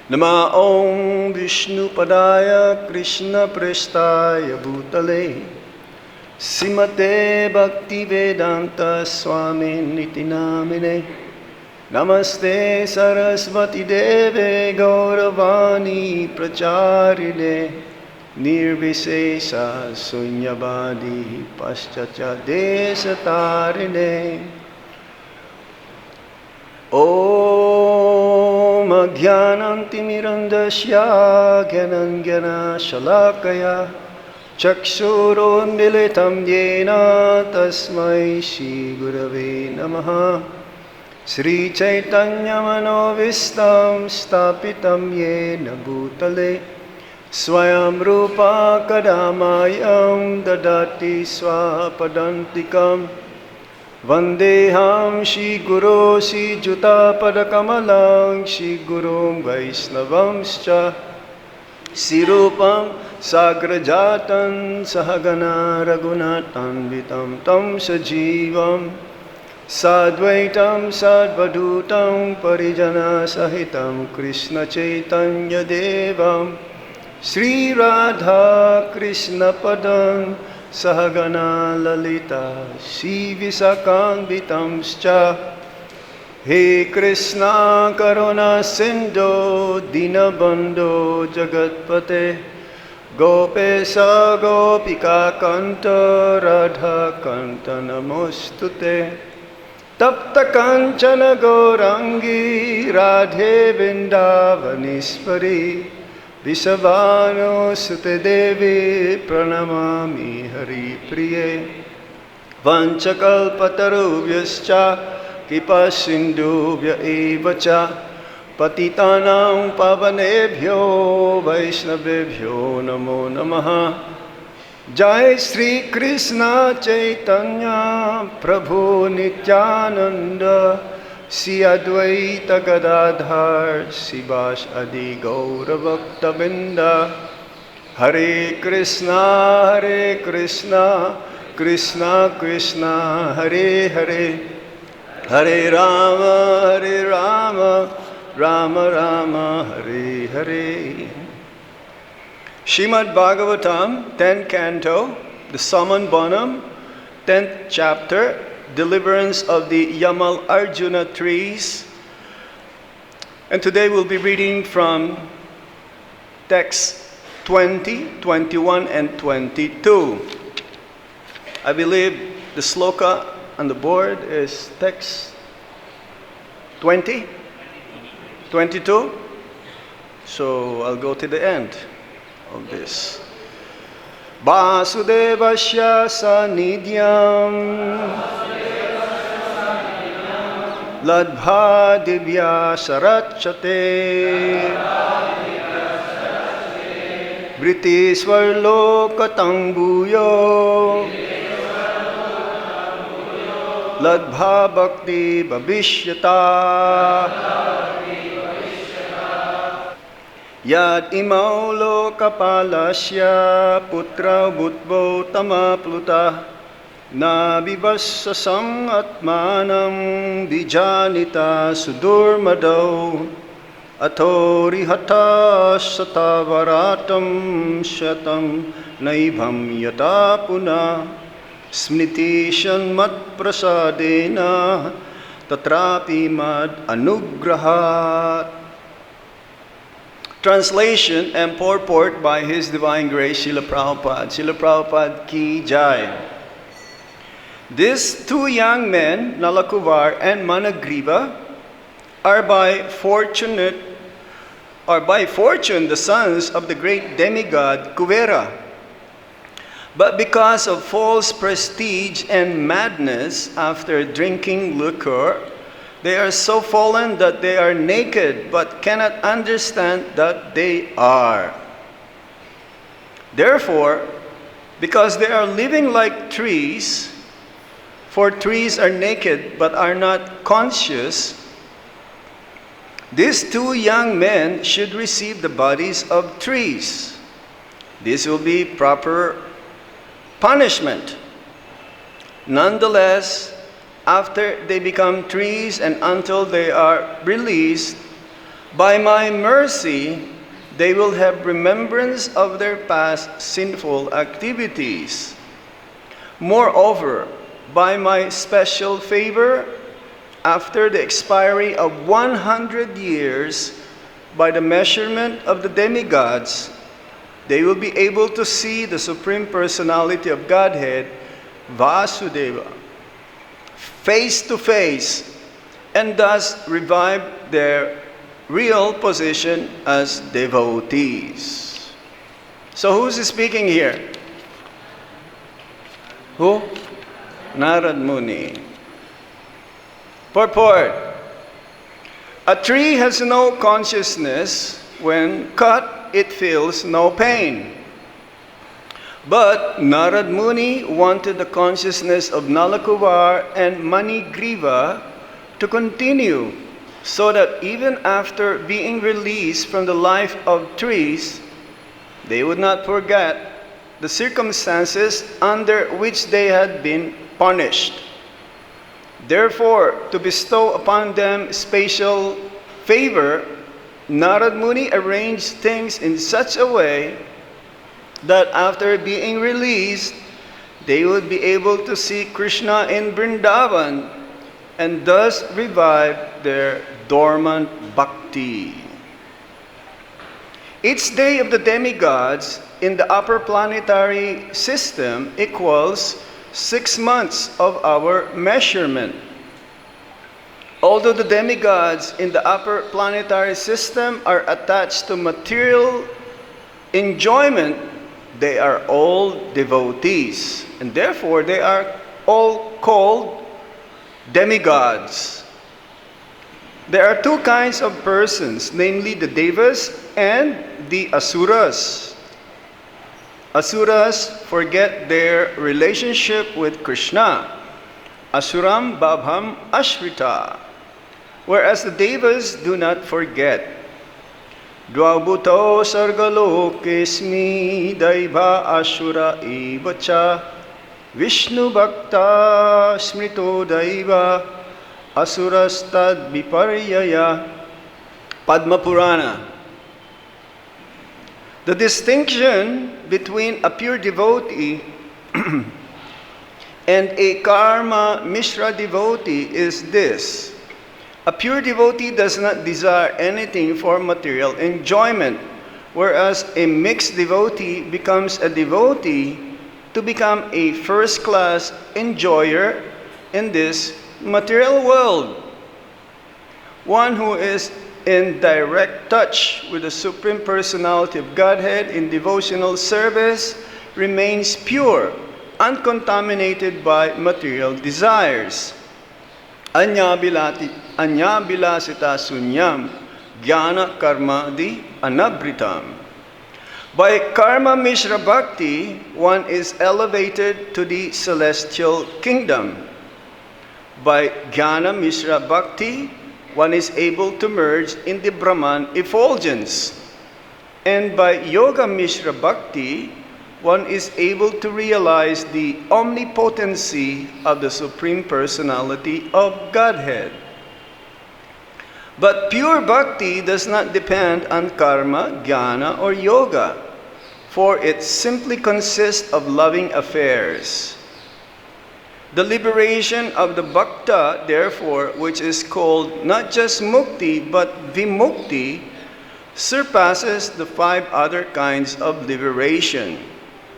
Namo Vishnupadaya Krishna Prestaya Bhutale Srimate Bhaktivedanta Swami Niti Namine Namaste Saraswati Deve Gauravani Pracharine Nirvisesa Sunyavadi Paschatya Desatarine Om Ajnanantimirandasya Gyananjana Shalakaya Chakshurunmilitam Yena Tasmai Shri Gurave Namaha Sri Chaitanya Manovistam Stapitam Yena Bhutale Swayam Rupa Kadamayam Dadati Swapadantikam Vandeham Shri Guru Shri Juta Padakamalang Shri Gurum Vaisnavamscha Sirupam Sagrajatan Sahagana Raghunathanvitam Tam Sajivam Sadvaitam Sadvadutam Parijana Sahitam Krishna Chaitanya Devam Sri Radha Krishna Padam Sahagana Lalita Shri Visakanvitamscha He Krishna Karuna Sindhu Dinabandhu Jagatpate Gopesa Gopika Kanta Radha Kanta Namostute Tapta Kanchana Gaurangi Radhe Vindavanispari Visavano Sute Devi Pranamami Hari Priye Vanchakalpatarubhyascha Kipa Sindhubhya Evacha Patitanam Pavanebhyo Vaishnavebhyo Namo Namaha Jai Sri Krishna Chaitanya Prabhu Nityananda Sri Advaita Gadadhar Sivas Adi Gaura Bhakta-vrinda Hare Krishna Krishna Krishna Hare Hare Hare Rama Rama Rama Hare Hare Srimad Bhagavatam 10th Canto The Summon Bonam 10th Chapter Deliverance of the Yamal Arjuna trees. And today we'll be reading from texts 20, 21, and 22. I believe the sloka on the board is text 20, 22. So I'll go to the end of this. Vāsudevasya sānnidhyaṁ labdha divya-śarac-chate Vritisvar lokatang bhuyo labdha-bhaktī Yad imau loka-pālasya putrau bhūtvā tamaḥ-plutau na vivāsasam ātmānaṁ vijānītaḥ sudurmadau ato rhataḥ sthāvaratāṁ syatāṁ naivaṁ yathā punaḥ smṛtiḥ mat-prasādena tatrāpi mad-anugrahāt. Translation and purport by His Divine Grace Srila Prabhupada. Srila Prabhupada ki jai. These two young men, Nalakuvar and Managriva, are by fortune the sons of the great demigod Kuvera. But because of false prestige and madness after drinking liquor, they are so fallen that they are naked but cannot understand that they are. Therefore, because they are living like trees, for trees are naked but are not conscious, these two young men should receive the bodies of trees. This will be proper punishment. Nonetheless, after they become trees and until they are released, By my mercy, they will have remembrance of their past sinful activities. Moreover, by my special favor, after the expiry of 100 years, by the measurement of the demigods, they will be able to see the Supreme Personality of Godhead, Vāsudeva, face to face, and thus revive their real position as devotees. So who's speaking here? Who? Narad Muni. Purport. A tree has no consciousness. When cut, it feels no pain. But Narad Muni wanted the consciousness of Nalakuvar and Manigriva to continue, so that even after being released from the life of trees, they would not forget the circumstances under which they had been punished. Therefore, to bestow upon them special favor, Narad Muni arranged things in such a way that after being released, they would be able to see Krishna in Vrindavan and thus revive their dormant bhakti. Each day of the demigods in the upper planetary system equals 6 months of our measurement. Although the demigods in the upper planetary system are attached to material enjoyment, they are all devotees, and therefore they are all called demigods. There are two kinds of persons, namely the devas and the asuras. Asuras forget their relationship with Krishna. Asuram bhavam ashrita. Whereas the devas do not forget. Dvabhutau sargalokesmi daiva asura ivacha Vishnu bhakta smrito daiva asurastad viparyaya. Padma Purana. The distinction between a pure devotee and a karma mishra devotee is this. A pure devotee does not desire anything for material enjoyment, whereas a mixed devotee becomes a devotee to become a first-class enjoyer in this material world. One who is in direct touch with the Supreme Personality of Godhead in devotional service remains pure, uncontaminated by material desires. Anyabilasita sunyam jnana karmadi anabritam. By karma mishra bhakti, one is elevated to the celestial kingdom. By jnana mishra bhakti, one is able to merge in the Brahman effulgence. And by yoga mishra bhakti, one is able to realize the omnipotency of the Supreme Personality of Godhead. But pure bhakti does not depend on karma, jnana, or yoga, for it simply consists of loving affairs. The liberation of the bhakta, therefore, which is called not just mukti but vimukti, surpasses the 5 other kinds of liberation: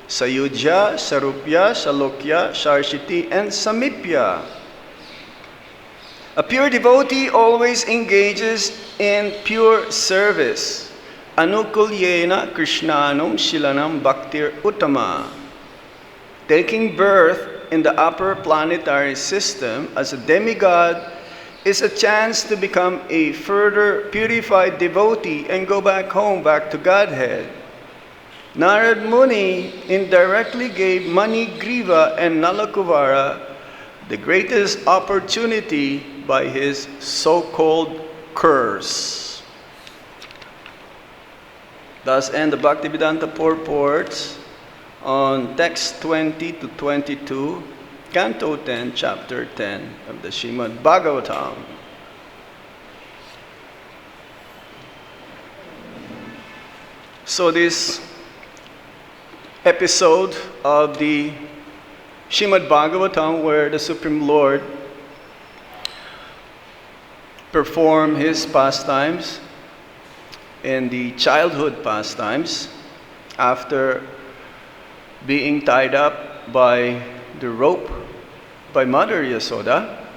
sayujya, sarupya, salokya, sarshiti, and samipya. A pure devotee always engages in pure service. Anukulyena krishnanam shilanam bhaktir uttama. Taking birth in the upper planetary system as a demigod is a chance to become a further purified devotee and go back home, back to Godhead. Narad Muni indirectly gave Manigriva and Nalakuvara the greatest opportunity by his so-called curse. Thus end the Bhaktivedanta purports on text 20 to 22, Canto 10, Chapter 10 of the Srimad Bhagavatam. So this episode of the Srimad Bhagavatam, where the Supreme Lord performed his pastimes in the childhood pastimes after being tied up by the rope by Mother Yasoda.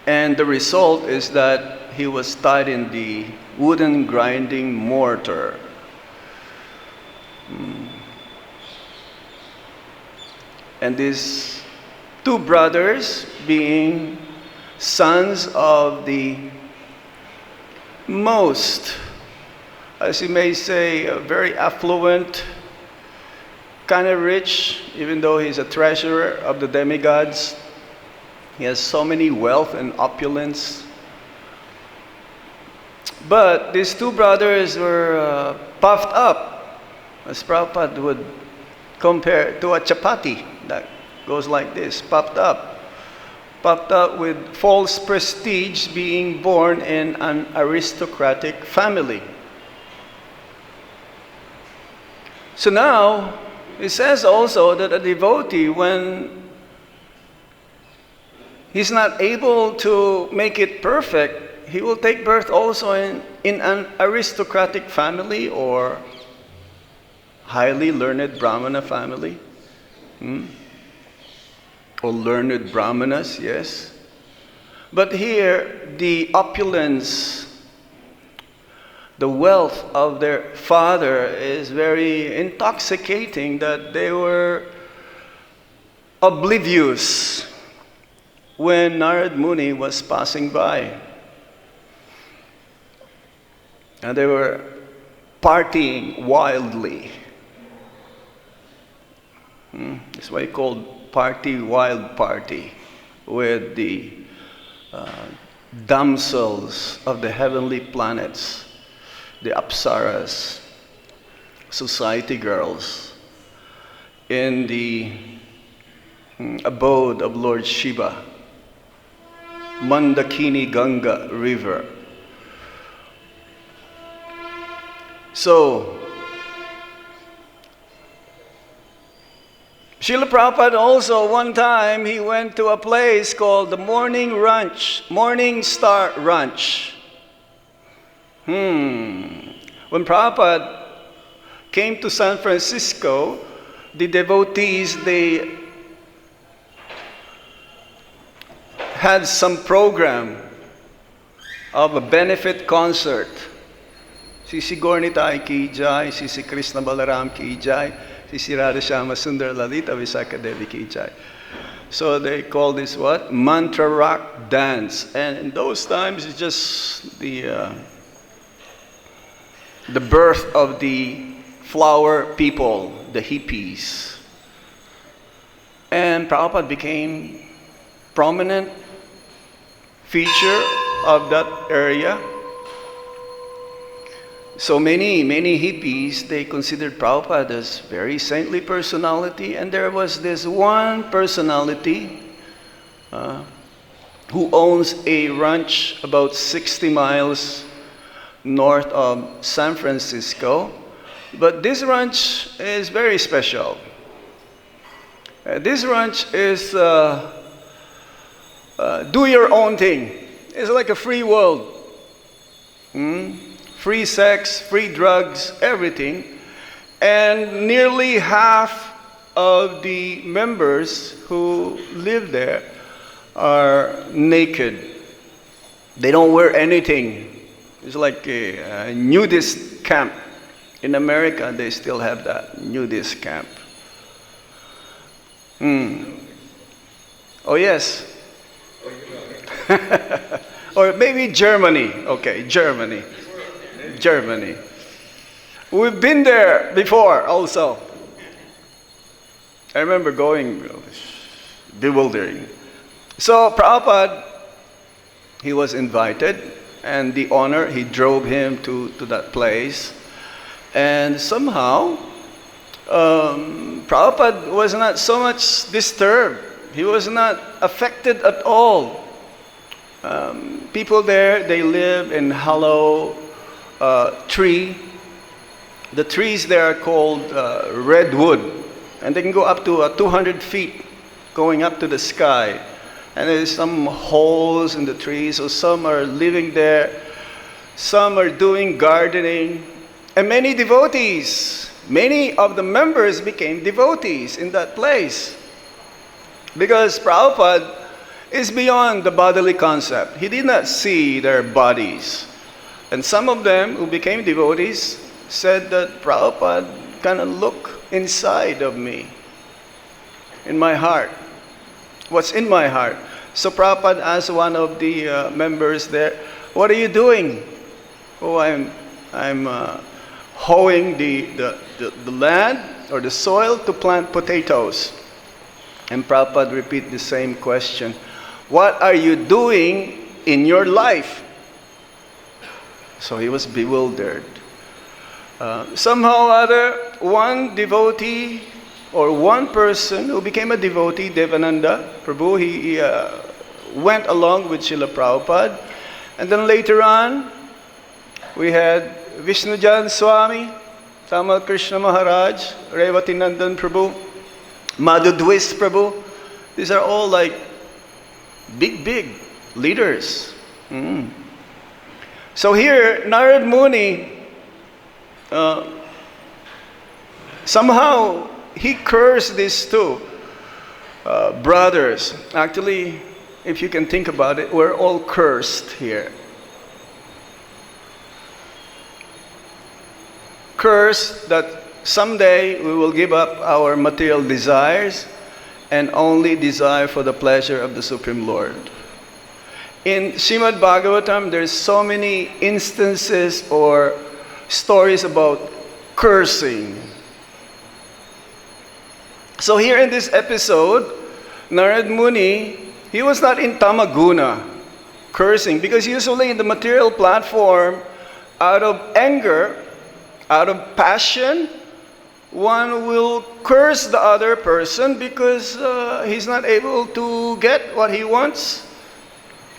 And the result is that he was tied in the wooden grinding mortar. And these two brothers, being sons of the most, as you may say, very affluent, kind of rich, even though he's a treasurer of the demigods. He has so many wealth and opulence. But these two brothers were puffed up, as Prabhupada would compare to a chapati that goes like this, puffed up with false prestige, being born in an aristocratic family. So now, it says also that a devotee, when he's not able to make it perfect, he will take birth also in an aristocratic family or highly learned Brahmana family. Or learned Brahmanas, yes. But here, the opulence, the wealth of their father is very intoxicating, that they were oblivious when Narad Muni was passing by. And they were partying wildly. That's why he called party wild party, with the damsels of the heavenly planets, the apsaras, society girls, in the abode of Lord Shiva, Mandakini Ganga river. So, Srila Prabhupada also, one time, he went to a place called the Morning Star Ranch. When Prabhupada came to San Francisco, the devotees, they had some program of a benefit concert. Sisi Gornitai ki jai, Sisi Krishna Balaram ki jai, Sisi Radha Shama Sundar Lalita Visakha Devi ki jai. So they call this what? Mantra rock dance. And in those times, it's just the birth of the flower people, the hippies. And Prabhupada became prominent feature of that area. So many hippies, they considered Prabhupada as very saintly personality, and there was this one personality who owns a ranch about 60 miles north of San Francisco. But this ranch is very special. This ranch is do your own thing. It's like a free world. Free sex, free drugs, everything. And nearly half of the members who live there are naked. They don't wear anything. It's like a nudist camp. In America, they still have that nudist camp. Oh, yes. Or maybe Germany. Okay, Germany. We've been there before also. I remember going, bewildering. So Prabhupada, he was invited, and the owner, he drove him to that place. And somehow, Prabhupada was not so much disturbed. He was not affected at all. People there, they live in hollow tree The trees there are called redwood, and they can go up to 200 feet, going up to the sky. And there's some holes in the trees, so some are living there, some are doing gardening, and many devotees, many of the members became devotees in that place. Because Prabhupada is beyond the bodily concept. He did not see their bodies. And some of them who became devotees said that Prabhupada kind of look inside of me, in my heart. What's in my heart? So Prabhupada asked one of the members there, "What are you doing?" "Oh, I'm hoeing the land or the soil to plant potatoes." And Prabhupada repeat the same question. "What are you doing in your life?" So he was bewildered. Somehow or other, one devotee or one person who became a devotee, Devananda Prabhu, he went along with Srila Prabhupada. And then later on, we had Vishnujan Swami, Tamal Krishna Maharaj, Revatinandan Prabhu, Madhudwis Prabhu. These are all like big leaders. So here, Narad Muni, somehow he cursed these two brothers. Actually, if you can think about it, we're all cursed here. Cursed that someday we will give up our material desires and only desire for the pleasure of the Supreme Lord. In Srimad Bhagavatam, there's so many instances or stories about cursing. So here in this episode, Narad Muni, he was not in tamaguna, cursing, because usually in the material platform, out of anger, out of passion, one will curse the other person because he's not able to get what he wants,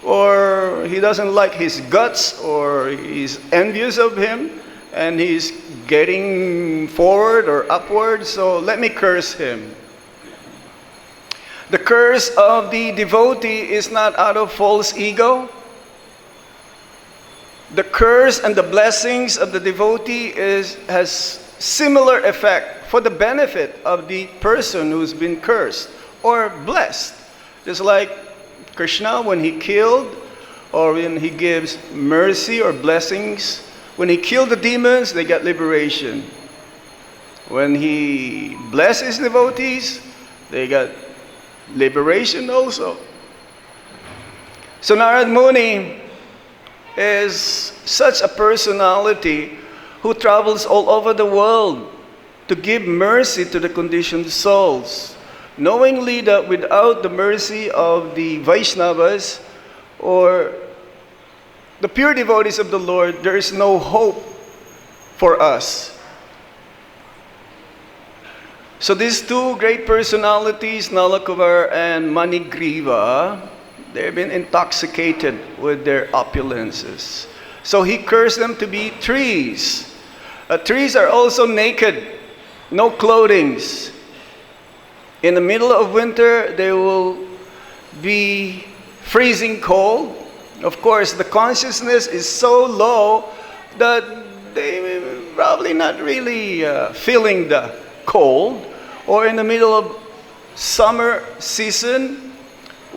or he doesn't like his guts, or he's envious of him, and he's getting forward or upward, so let me curse him. The curse of the devotee is not out of false ego. The curse and the blessings of the devotee has similar effect for the benefit of the person who's been cursed or blessed. Just like Krishna, when he killed or when he gives mercy or blessings, when he killed the demons, they got liberation. When he blesses devotees, they got liberation also. So Narad Muni is such a personality who travels all over the world to give mercy to the conditioned souls, knowingly that without the mercy of the Vaishnavas or the pure devotees of the Lord, there is no hope for us. So these two great personalities, Nalakuvar and Manigriva, they've been intoxicated with their opulences. So he cursed them to be trees. Trees are also naked, no clothings. In the middle of winter, they will be freezing cold. Of course, the consciousness is so low that they probably not really feeling the cold. Or in the middle of summer season,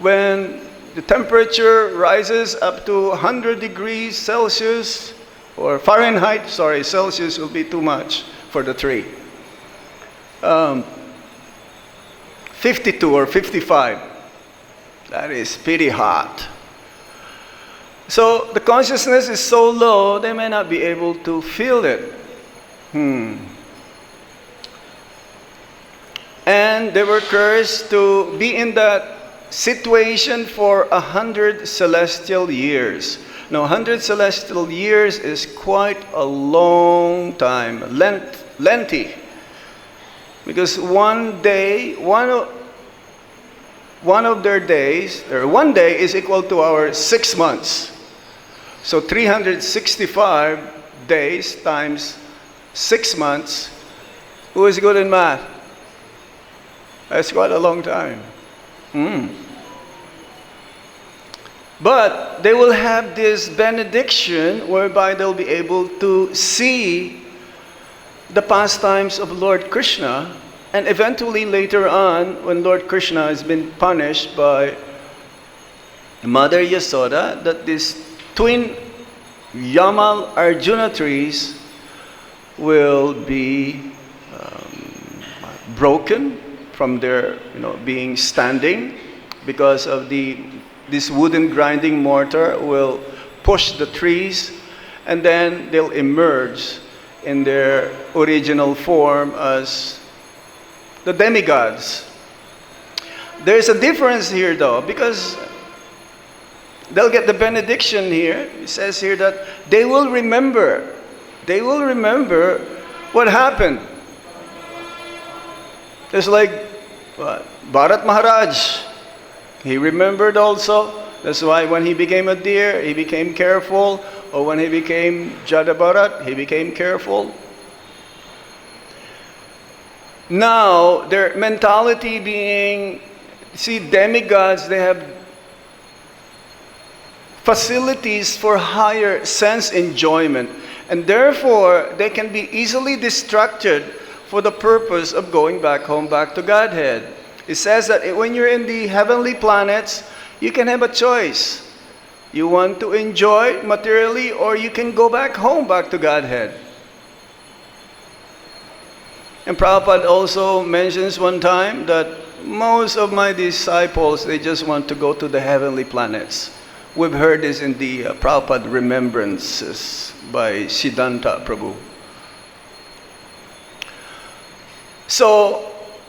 when the temperature rises up to 100 degrees Celsius, or Fahrenheit, sorry, Celsius will be too much for the tree. 52 or 55, that is pretty hot. So the consciousness is so low, they may not be able to feel it. And they were cursed to be in that situation for 100 celestial years. Now, 100 celestial years is quite a long time, lengthy. Because one day, one of their days, or one day is equal to our 6 months. So 365 days times 6 months. Who is good in math? That's quite a long time. But they will have this benediction whereby they'll be able to see the pastimes of Lord Krishna, and eventually later on, when Lord Krishna has been punished by Mother Yasoda, that these twin Yamal Arjuna trees will be broken from their being standing, because of this wooden grinding mortar will push the trees, and then they'll emerge in their original form as the demigods. There's a difference here though, because they'll get the benediction here. It says here that they will remember what happened. It's like Bharat Maharaj. He remembered also. That's why when he became a deer, he became careful. Or when he became Jada Bharat, he became careful. Now, their mentality being, see, demigods, they have facilities for higher sense enjoyment. And therefore, they can be easily distracted for the purpose of going back home, back to Godhead. It says that when you're in the heavenly planets, you can have a choice. You want to enjoy materially, or you can go back home, back to Godhead. And Prabhupada also mentions one time that most of my disciples, they just want to go to the heavenly planets. We've heard this in the Prabhupada Remembrances by Siddhanta Prabhu. So,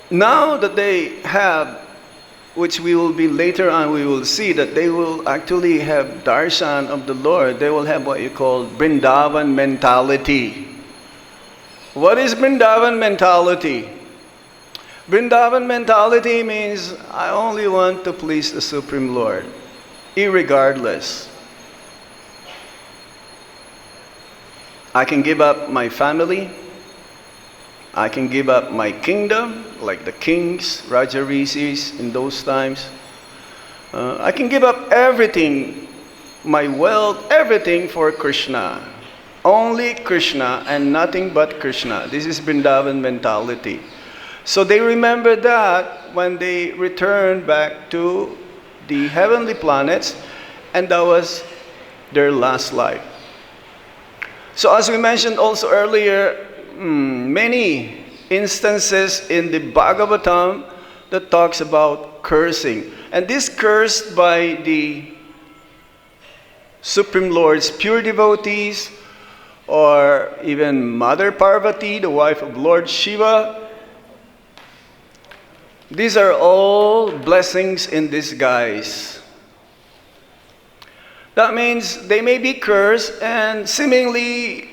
now that they have, which we will be later on, we will see that they will actually have darshan of the Lord. They will have what you call Vrindavan mentality. What is Vrindavan mentality? Vrindavan mentality means I only want to please the Supreme Lord, irregardless. I can give up my family. I can give up my kingdom, like the kings, Raja Rishis in those times. I can give up everything, my wealth, everything for Krishna. Only Krishna and nothing but Krishna. This is Vrindavan mentality. So they remember that when they returned back to the heavenly planets, and that was their last life. So as we mentioned also earlier, many instances in the Bhagavatam that talks about cursing. And this cursed by the Supreme Lord's pure devotees, or even Mother Parvati, the wife of Lord Shiva. These are all blessings in disguise. That means they may be cursed, and seemingly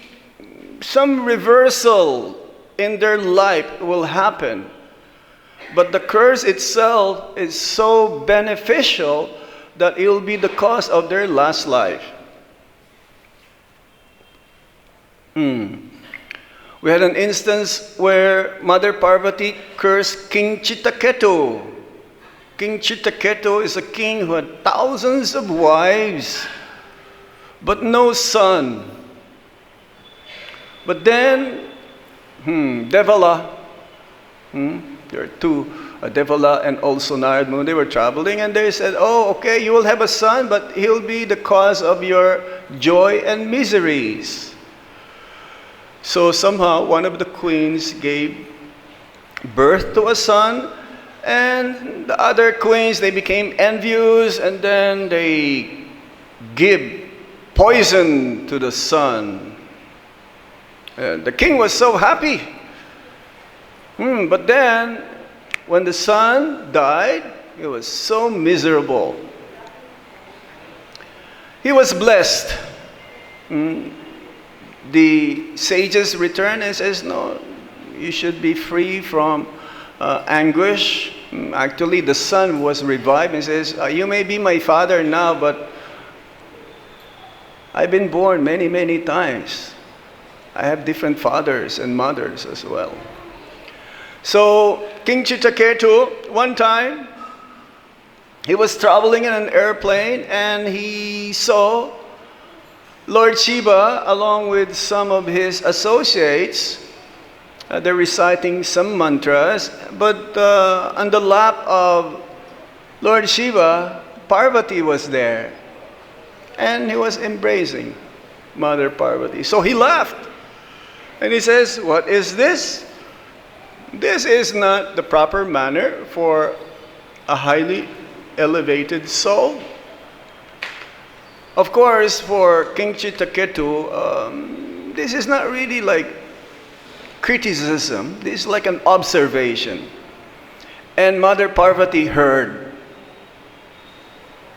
some reversal in their life will happen. But the curse itself is so beneficial that it will be the cause of their last life. We had an instance where Mother Parvati cursed King Chittaketu. King Chittaketu is a king who had thousands of wives, but no son. But then, Devala, there are two, Devala and also Narad Muni, they were traveling, and they said, oh, okay, you will have a son, but he'll be the cause of your joy and miseries. So somehow one of the queens gave birth to a son, and the other queens, they became envious, and then they give poison to the son. And the king was so happy. But then, when the son died, he was so miserable. He was blessed. The sages return and says, no, you should be free from anguish. Actually, the son was revived and says, you may be my father now, but I've been born many, many times. I have different fathers and mothers as well. So, King Chitraketu, one time, he was traveling in an airplane and he saw Lord Shiva along with some of his associates. They're reciting some mantras, but on the lap of Lord Shiva, Parvati was there. And he was embracing Mother Parvati. So he laughed. And he says, "What is this? This is not the proper manner for a highly elevated soul." Of course, for King Chitraketu, this is not really like criticism. This is like an observation. And Mother Parvati heard.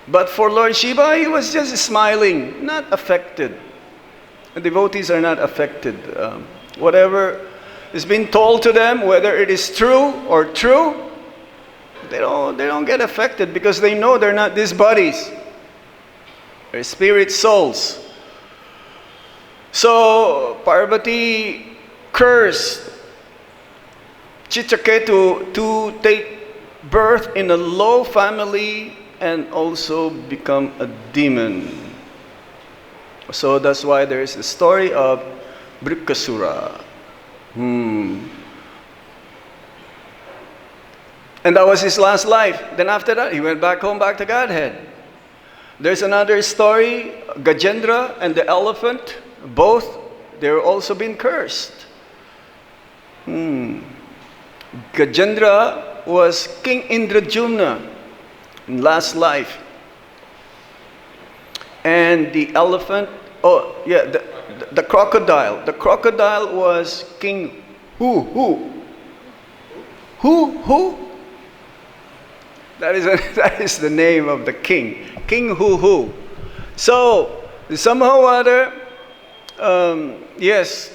But for Lord Shiva, he was just smiling, not affected. The devotees are not affected. Whatever is being told to them, whether it is true or true, they don't get affected because they know they're not these bodies. They're spirit souls. So Parvati cursed Chitraketu to take birth in a low family and also become a demon. So that's why there is the story of Brikasura. And that was his last life. Then after that, he went back home, back to Godhead. There's another story, Gajendra and the elephant. Both, they're also been cursed. Gajendra was King Indradyumna in last life. And the elephant, the crocodile. The crocodile was King Who? That is the name of the king. King Who. So, somehow or other, yes,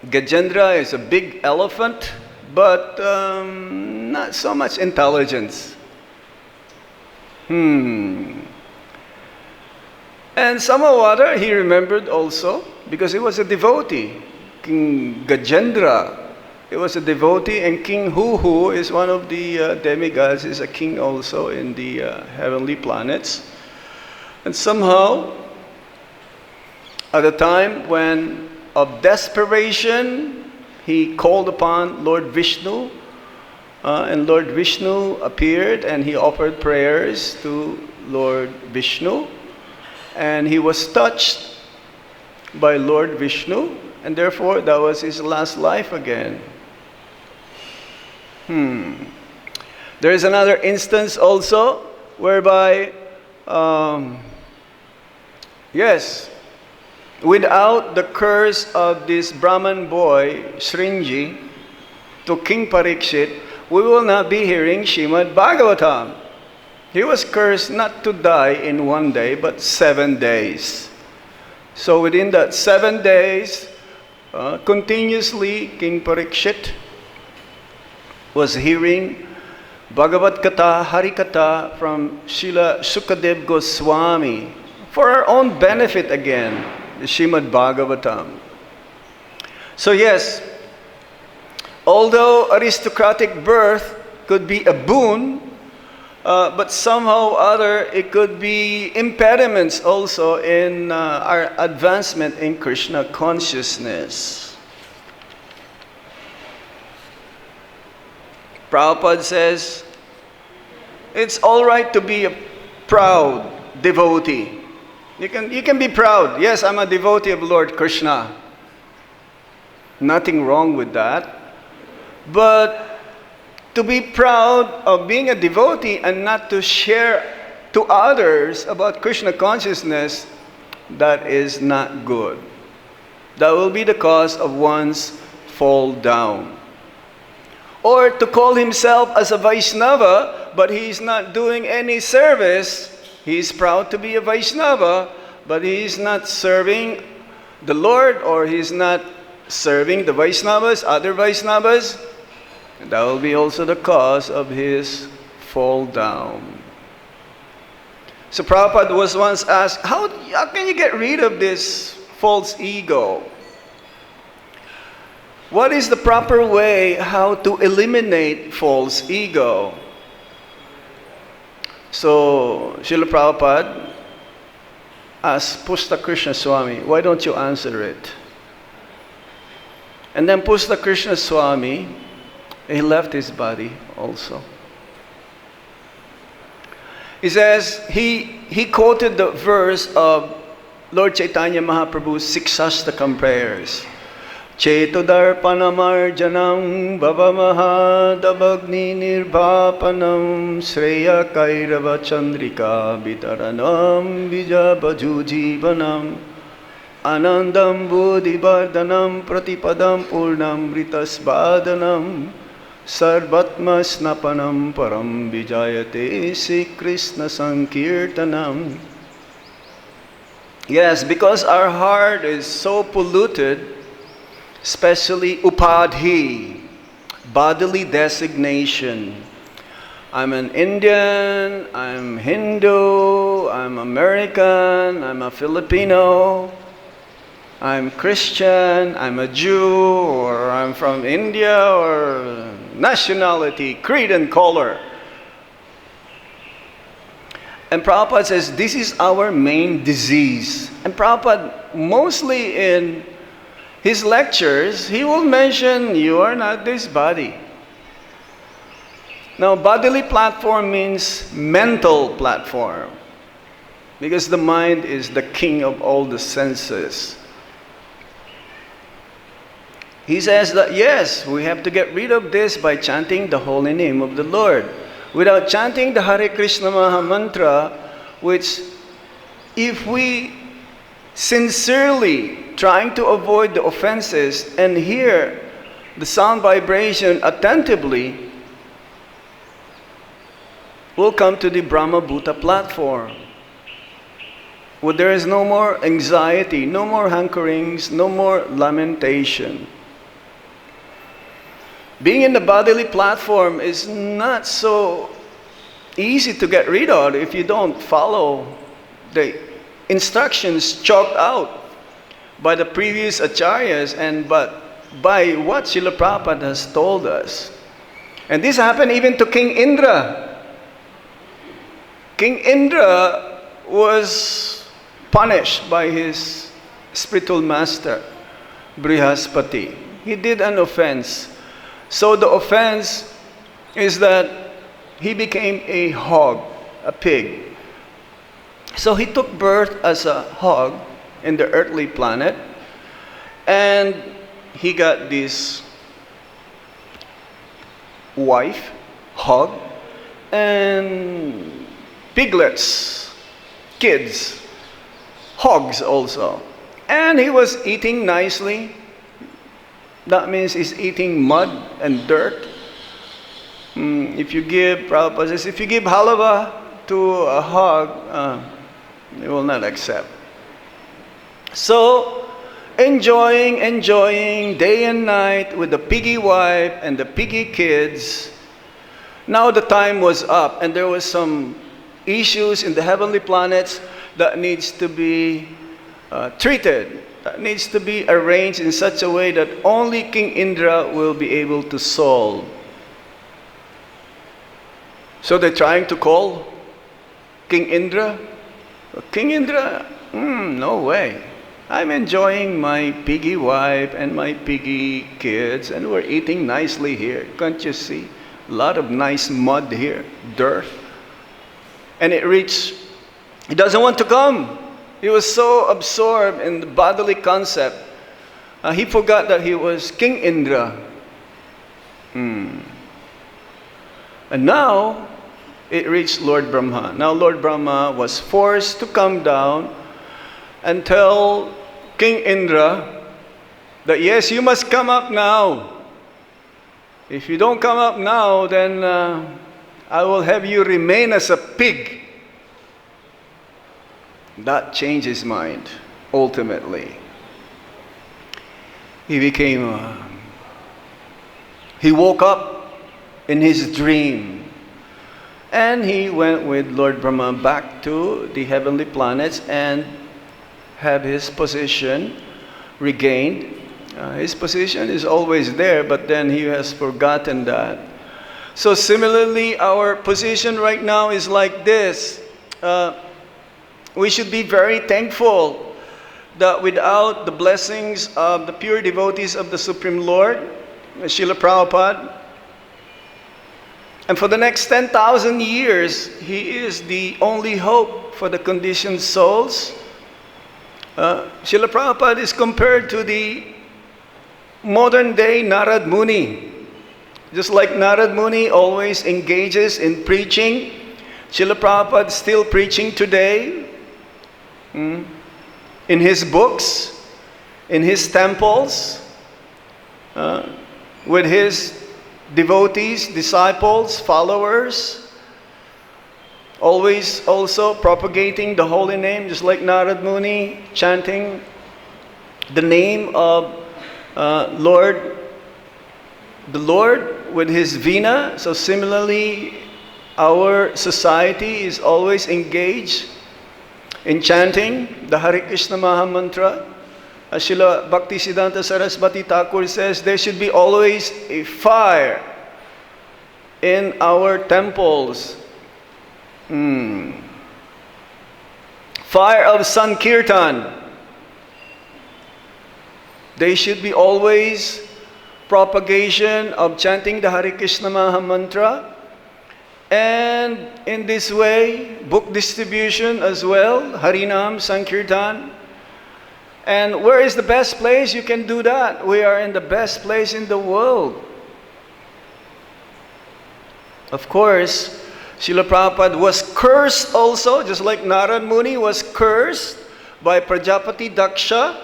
Gajendra is a big elephant, but not so much intelligence. And somehow or other, he remembered also, because he was a devotee. King Gajendra, he was a devotee, and King Who is one of the demigods, is a king also in the heavenly planets. And somehow, at a time when of desperation, he called upon Lord Vishnu, and Lord Vishnu appeared and he offered prayers to Lord Vishnu. And he was touched by Lord Vishnu, and therefore that was his last life again. There is another instance also whereby, yes, without the curse of this Brahman boy, Srinji, to King Parikshit, we will not be hearing Srimad Bhagavatam. He was cursed not to die in one day, but 7 days. So within that 7 days, continuously, King Parikshit was hearing Bhagavad Katha, Hari Katha from Srila Sukadev Goswami for our own benefit again, the Srimad Bhagavatam. So yes, although aristocratic birth could be a boon, but somehow or other it could be impediments also in our advancement in Krishna consciousness. Prabhupada says, it's all right to be a proud devotee. You can be proud. Yes, I'm a devotee of Lord Krishna. Nothing wrong with that. But to be proud of being a devotee and not to share to others about Krishna consciousness, that is not good. That will be the cause of one's fall down. Or to call himself as a Vaishnava, but he's not doing any service. He's proud to be a Vaishnava, but he's not serving the Lord, or he's not serving the Vaishnavas, other Vaishnavas. That will be also the cause of his fall down. So Prabhupada was once asked, how can you get rid of this false ego? What is the proper way how to eliminate false ego? So, Srila Prabhupada asked Pusta Krishna Swami, why don't you answer it? And then Pusta Krishna Swami, he left his body also. He says, he quoted the verse of Lord Chaitanya Mahaprabhu's Siksastakam prayers. Cetodarpanamarjanam bhavamahadabagni nirbhapanam sreya kairava chandrika vitaranam vijabajujivanam anandam buddhivardhanam pratipadam purnam ritasvadanam sarvatma snapanam param vijayate Sri Krishna sankirtanam. Yes, because our heart is so polluted, especially upadhi, bodily designation. I'm an Indian, I'm Hindu, I'm American, I'm a Filipino, I'm Christian, I'm a Jew, or I'm from India, or nationality, creed and color. And Prabhupada says this is our main disease. And Prabhupada, mostly in his lectures, he will mention, you are not this body. Now, bodily platform means mental platform, because the mind is the king of all the senses. He says that yes, we have to get rid of this by chanting the holy name of the Lord. Without chanting the Hare Krishna Maha Mantra, which if we sincerely trying to avoid the offenses and hear the sound vibration attentively, will come to the Brahma Bhuta platform, where there is no more anxiety, no more hankerings, no more lamentation. Being in the bodily platform is not so easy to get rid of if you don't follow the instructions chalked out by the previous acharyas and by what Srila Prabhupada has told us. And this happened even to King Indra. King Indra was punished by his spiritual master, Brihaspati. He did an offense. So the offense is that he became a hog, a pig. So he took birth as a hog in the earthly planet, and he got this wife, hog, and piglets, kids, hogs also. And he was eating nicely. That means he's eating mud and dirt. If you give, Prabhupada says, if you give halava to a hog, they will not accept. So, enjoying day and night with the piggy wife and the piggy kids. Now the time was up, and there was some issues in the heavenly planets that needs to be treated. That needs to be arranged in such a way that only King Indra will be able to solve. So they're trying to call King Indra. King Indra, no way. I'm enjoying my piggy wife and my piggy kids, and we're eating nicely here. Can't you see? A lot of nice mud here, dirt. And he doesn't want to come. He was so absorbed in the bodily concept, he forgot that he was King Indra. And now, it reached Lord Brahma. Now Lord Brahma was forced to come down and tell King Indra that yes, you must come up now. If you don't come up now, then I will have you remain as a pig. That changed his mind, ultimately. He woke up in his dream, and he went with Lord Brahma back to the heavenly planets and have his position regained. His position is always there, but then he has forgotten that. So similarly, our position right now is like this. We should be very thankful that without the blessings of the pure devotees of the Supreme Lord, Srila Prabhupada, and for the next 10,000 years, he is the only hope for the conditioned souls. Srila Prabhupada is compared to the modern day Narad Muni. Just like Narad Muni always engages in preaching, Srila Prabhupada is still preaching today in his books, in his temples, with his devotees, disciples, followers, always also propagating the holy name, just like Narad Muni, chanting the name of Lord, the Lord with his veena. So similarly, our society is always engaged in chanting the Hare Krishna Maha Mantra. As Srila Bhaktisiddhanta Saraswati Thakur says, there should be always a fire in our temples. Fire of Sankirtan. They should be always propagation of chanting the Hare Krishna Maha Mantra. And in this way, book distribution as well, Harinam, Sankirtan. And where is the best place you can do that? We are in the best place in the world. Of course, Srila Prabhupada was cursed also, just like Narad Muni was cursed by Prajapati Daksha.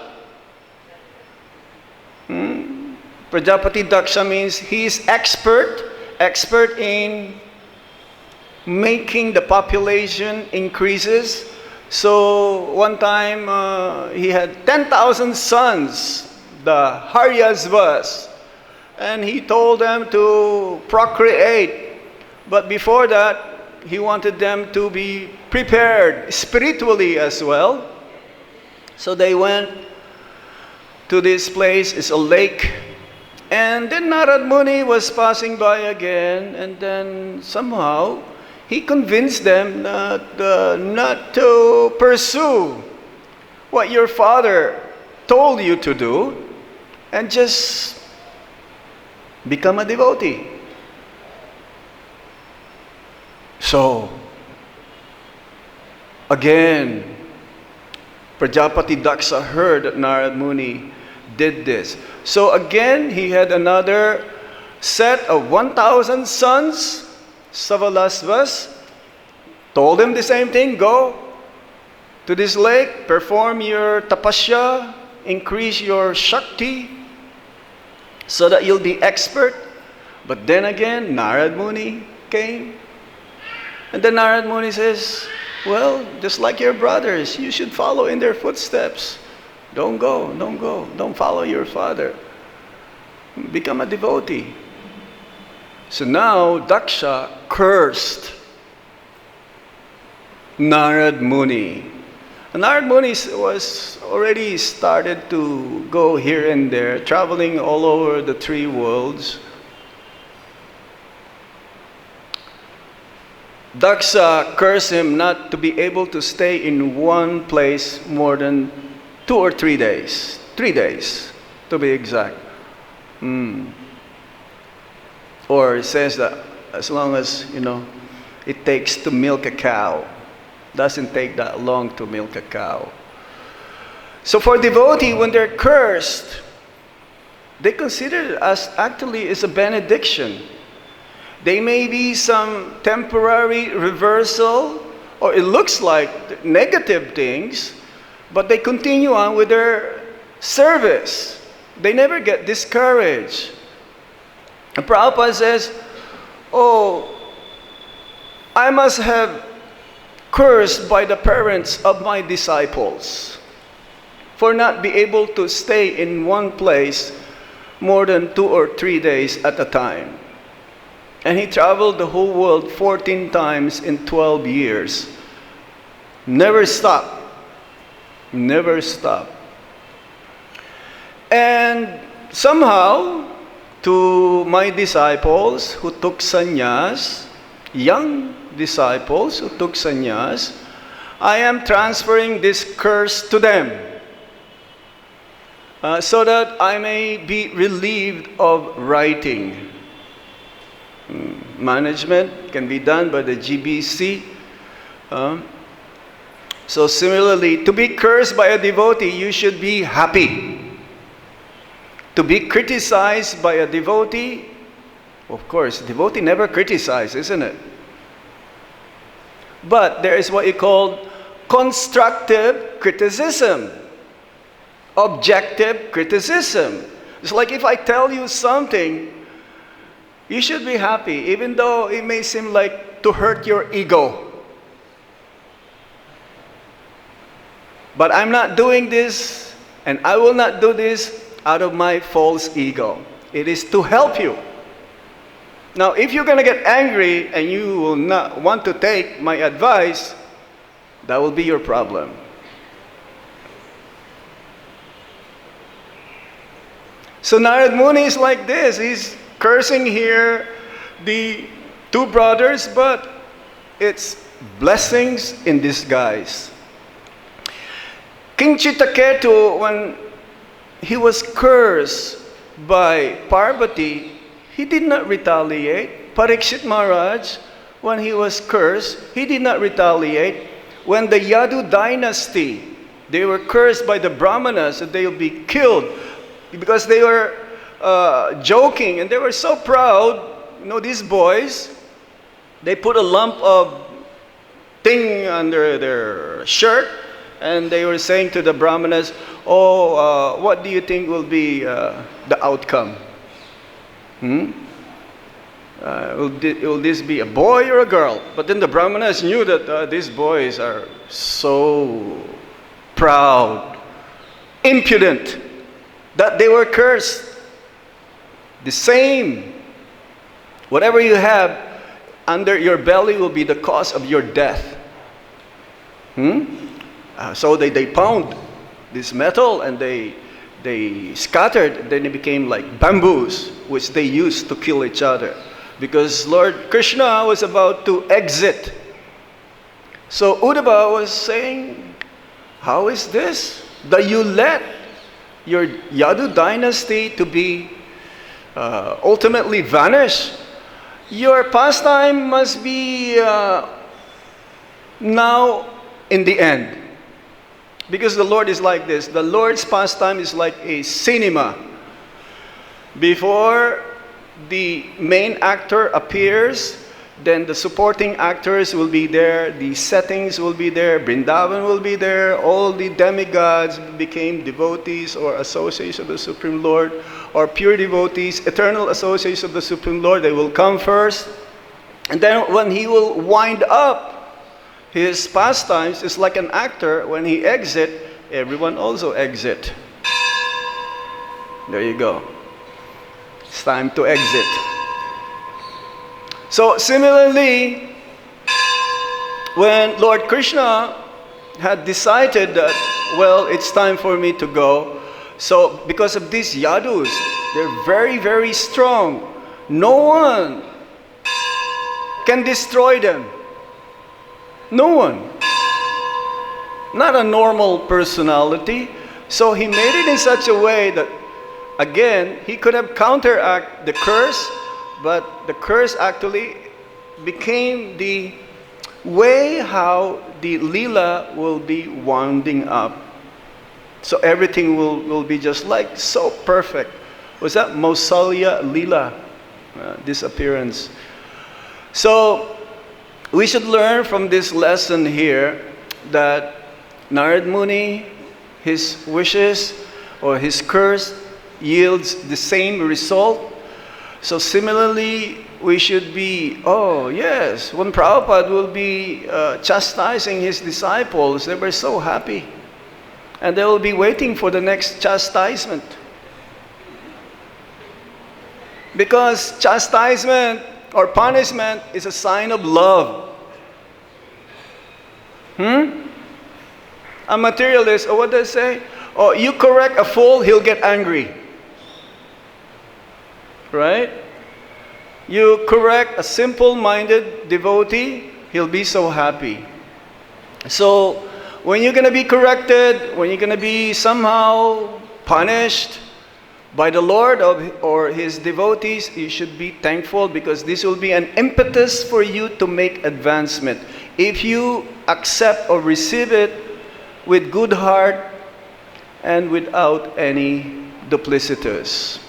Prajapati Daksha means he is expert in making the population increases. So one time he had 10,000 sons, the Haryasvas, and he told them to procreate. But before that, he wanted them to be prepared spiritually as well. So they went to this place, it's a lake. And then Narad Muni was passing by again, and then somehow he convinced them not to pursue what your father told you to do, and just become a devotee. So, again, Prajapati Daksha heard that Narad Muni did this. So again, he had another set of 1,000 sons, Savalasvas, told him the same thing, go to this lake, perform your tapasya, increase your shakti, so that you'll be expert. But then again, Narad Muni came. And then Narad Muni says, well, just like your brothers, you should follow in their footsteps. Don't go. Don't follow your father. Become a devotee. So now Daksha cursed Narad Muni. And Narad Muni was already started to go here and there, traveling all over the three worlds. Daksha cursed him not to be able to stay in one place more than 2 or 3 days. 3 days, to be exact. Or it says that as long as, it takes to milk a cow. Doesn't take that long to milk a cow. So for devotee, when they're cursed, they consider it as actually is a benediction. They may be some temporary reversal, or it looks like negative things, but they continue on with their service. They never get discouraged. And Prabhupada says, I must have cursed by the parents of my disciples for not be able to stay in one place more than 2 or 3 days at a time. And he traveled the whole world 14 times in 12 years. Never stopped. Never stopped. And somehow, to my disciples who took sannyas, young disciples who took sannyas, I am transferring this curse to them so that I may be relieved of writing. Management can be done by the GBC. So similarly, to be cursed by a devotee, you should be happy. To be criticized by a devotee, of course, devotee never criticizes, isn't it? But there is what you call constructive criticism, objective criticism. It's like if I tell you something, you should be happy, even though it may seem like to hurt your ego. But I'm not doing this, and I will not do this out of my false ego. It is to help you. Now, if you're going to get angry and you will not want to take my advice, that will be your problem. So Narad Muni is like this. He's cursing here the two brothers, but it's blessings in disguise. King Chitraketu, when he was cursed by Parvati, he did not retaliate. Parikshit Maharaj, when he was cursed, he did not retaliate. When the Yadu dynasty, they were cursed by the Brahmanas that they will be killed because they were joking and they were so proud. You know, these boys, they put a lump of thing under their shirt and they were saying to the Brahmanas, oh, what do you think will be the outcome? Will this be a boy or a girl? But then the Brahmanas knew that these boys are so proud, impudent, that they were cursed. The same, whatever you have under your belly will be the cause of your death. So they pound this metal and they scattered, then it became like bamboos, which they used to kill each other. Because Lord Krishna was about to exit. So Uddhava was saying, how is this? That you let your Yadu dynasty to be ultimately vanish? Your pastime must be now in the end. Because the Lord is like this. The Lord's pastime is like a cinema. Before the main actor appears, then the supporting actors will be there, the settings will be there, Vrindavan will be there, all the demigods became devotees or associates of the Supreme Lord, or pure devotees, eternal associates of the Supreme Lord. They will come first. And then when he will wind up his pastimes, it's like an actor. When he exit, everyone also exit. There you go. It's time to exit. So similarly, when Lord Krishna had decided that, well, it's time for me to go, so because of these yadus, they're very, very strong. No one can destroy them. No one. Not a normal personality. So he made it in such a way that, again, he could have counteracted the curse, but the curse actually became the way how the lila will be winding up. So everything will be just like so perfect. Was that Mausalya Lila? Disappearance. So we should learn from this lesson here that Narad Muni, his wishes or his curse yields the same result. So similarly, we should be, oh yes, when Prabhupada will be chastising his disciples, they were so happy. And they will be waiting for the next chastisement. Because chastisement or punishment is a sign of love. A materialist, what does they say? Oh, you correct a fool, he'll get angry. Right? You correct a simple-minded devotee, he'll be so happy. So, when you're going to be corrected, when you're going to be somehow punished by the Lord or His devotees, you should be thankful, because this will be an impetus for you to make advancement. If you accept or receive it with good heart and without any duplicitous.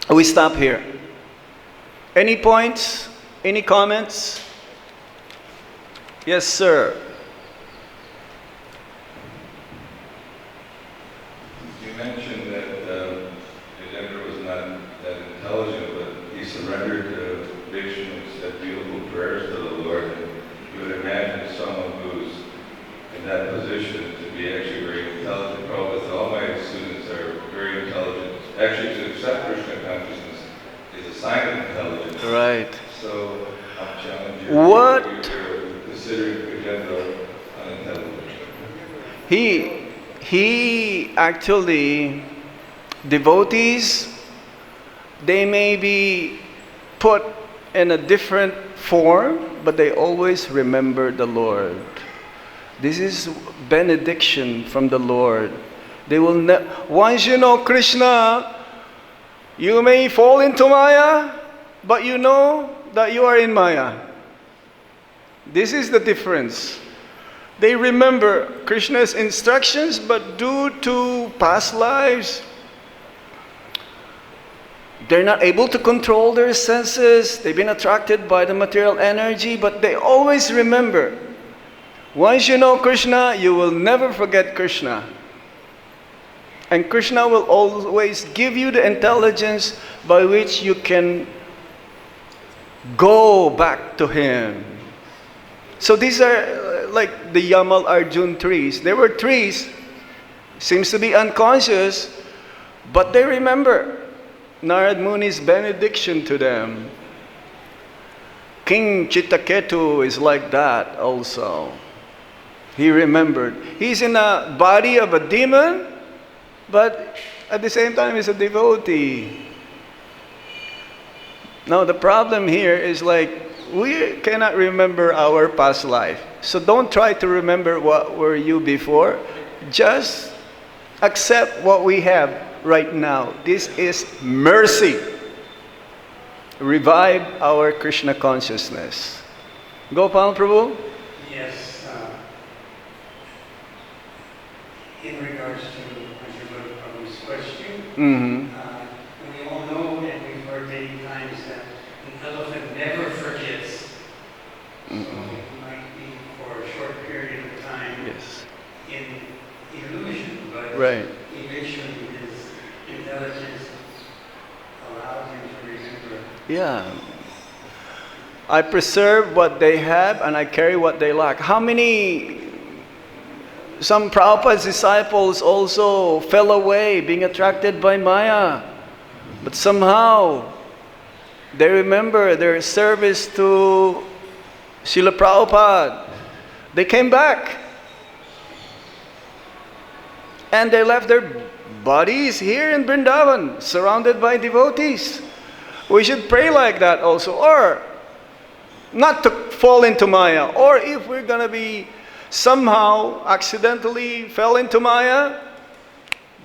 We stop here. Any points? Any comments? Yes, sir. You mentioned that Yajendra was not that intelligent, but he surrendered to Vishnu and said beautiful prayers to the Lord. And you would imagine someone who's in that position to be actually very intelligent. Probably all my students are very intelligent. Actually, to accept Krishna consciousness is a sign of intelligence. Right. So I'm challenging What? you to consider Yajendra unintelligent. He actually, devotees, they may be put in a different form, but they always remember the Lord. This is benediction from the Lord. They will once you know Krishna, you may fall into Maya, but you know that you are in Maya. This is the difference. They remember Krishna's instructions, but due to past lives, they're not able to control their senses. They've been attracted by the material energy, but they always remember. Once you know Krishna, you will never forget Krishna. And Krishna will always give you the intelligence by which you can go back to Him. So these are like the Yamal Arjun trees. They were trees, seems to be unconscious, but they remember Narad Muni's benediction to them. King Chittaketu is like that also. He remembered. He's in a body of a demon, but at the same time he's a devotee. Now the problem here is like, we cannot remember our past life. So don't try to remember what were you before. Just accept what we have right now. This is mercy. Revive our Krishna consciousness. Gopal Prabhu? Yes. In regards to Anugraha Prabhu's question, we all know and we've heard many times that an elephant never forgets. So it might be for a short period of time in illusion, but eventually his intelligence allows him to remember. Yeah. I preserve what they have and I carry what they lack. Some Prabhupada's disciples also fell away, being attracted by Maya. But somehow, they remember their service to Srila Prabhupada. They came back. And they left their bodies here in Vrindavan, surrounded by devotees. We should pray like that also. Or, not to fall into Maya. Or if we're going to be somehow accidentally fell into Maya,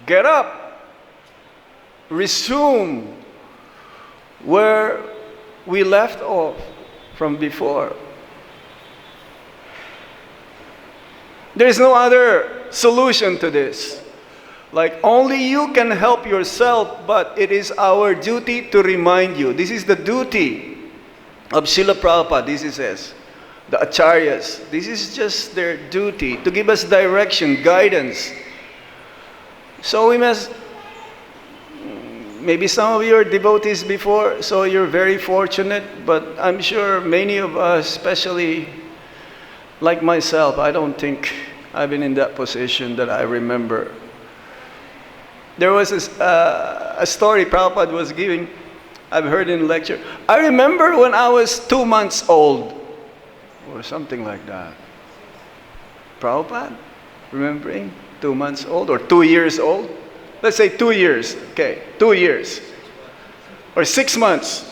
get up, resume where we left off from before. There is no other solution to this. Like only you can help yourself, but it is our duty to remind you. This is the duty of Srila Prabhupada, this he says. The acharyas, this is just their duty to give us direction, guidance. So we must, maybe some of you are devotees before, so you're very fortunate, but I'm sure many of us, especially like myself, I don't think I've been in that position that I remember. There was a story Prabhupada was giving, I've heard in lecture. I remember when I was 2 months old, or something like that. Prabhupada, remembering 2 months old or 2 years old. Let's say 2 years. Okay, 2 years. Or 6 months.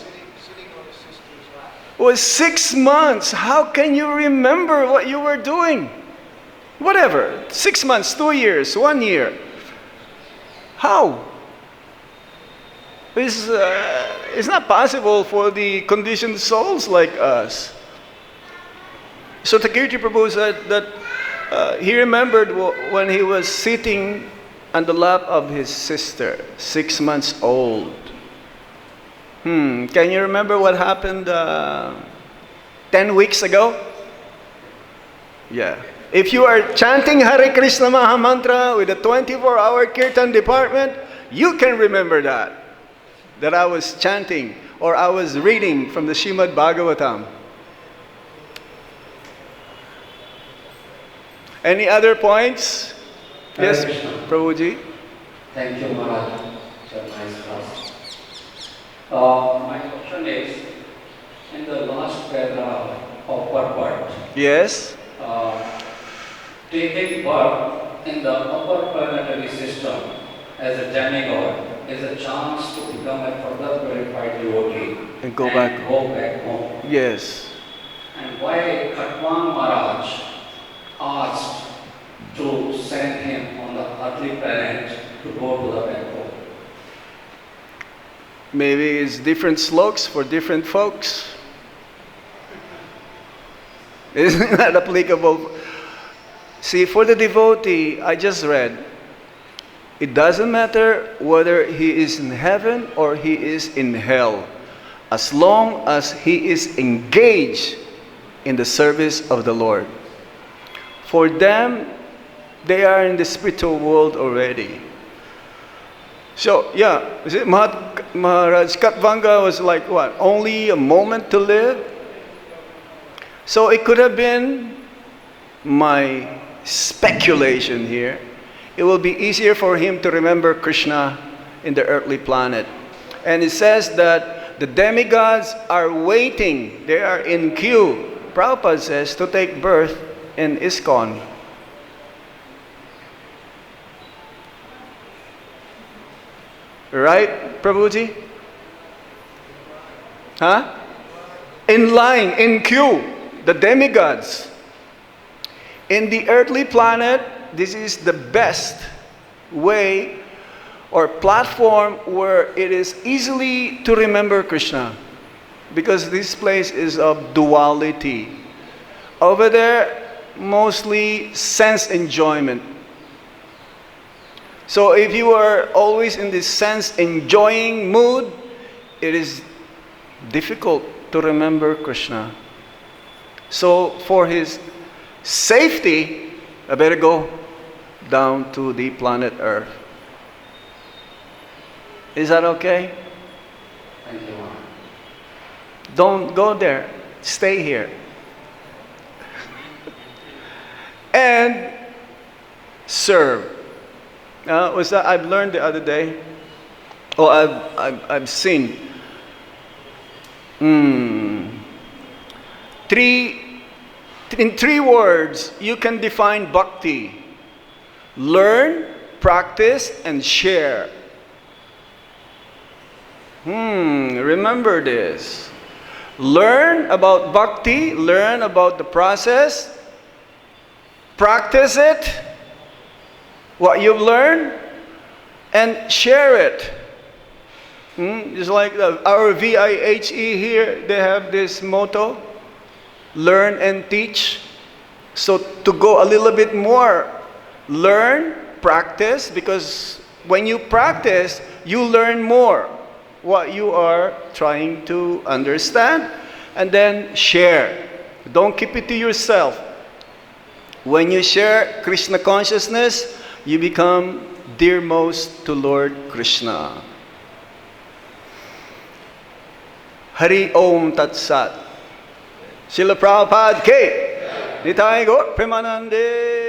It was 6 months. How can you remember what you were doing? Whatever. 6 months, 2 years, 1 year. How? It's not possible for the conditioned souls like us. So Thakurji Prabhu said that he remembered when he was sitting on the lap of his sister, 6 months old. Can you remember what happened 10 weeks ago? Yeah. If you are chanting Hare Krishna Maha Mantra with a 24-hour Kirtan department, you can remember that I was chanting or I was reading from the Srimad Bhagavatam. Any other points? Yes, Prabhuji. Thank you, Maharaj. It's a nice class. My question is, in the last paragraph of purport, Yes. taking birth in the upper planetary system as a demigod is a chance to become a further purified devotee And go back home. Yes. And why Khatwan Maharaj asked to send him on the earthly planet to go to the back home? Maybe it's different sloks for different folks. Isn't that applicable? See, for the devotee, I just read, it doesn't matter whether he is in heaven or he is in hell, as long as he is engaged in the service of the Lord. For them, they are in the spiritual world already. So, yeah, Maharaj Katvanga was like what? Only a moment to live? So it could have been my speculation here. It will be easier for him to remember Krishna in the earthly planet. And it says that the demigods are waiting. They are in queue, Prabhupada says, to take birth in ISKCON. Right, Prabhuji? Huh? In line, in queue, the demigods. In the earthly planet, this is the best way or platform where it is easily to remember Krishna, because this place is of duality. Over there, mostly sense enjoyment. So if you are always in this sense enjoying mood, it is difficult to remember Krishna. So for his safety, I better go down to the planet Earth. Is that okay? Thank you, Maharaj. Don't go there. Stay here. And serve. Was that I've learned the other day? Oh, I've seen. In 3 words, you can define bhakti. Learn, practice, and share. Remember this. Learn about bhakti, learn about the process, practice it, what you've learned, and share it. Just like our VIHE here, they have this motto, learn and teach. So to go a little bit more, learn, practice, because when you practice, you learn more what you are trying to understand, and then share. Don't keep it to yourself. When you share Krishna consciousness, you become dearmost to Lord Krishna. Hari Om Tat Sat. Srila Prabhupada Ke Nitai Gaur Premanande.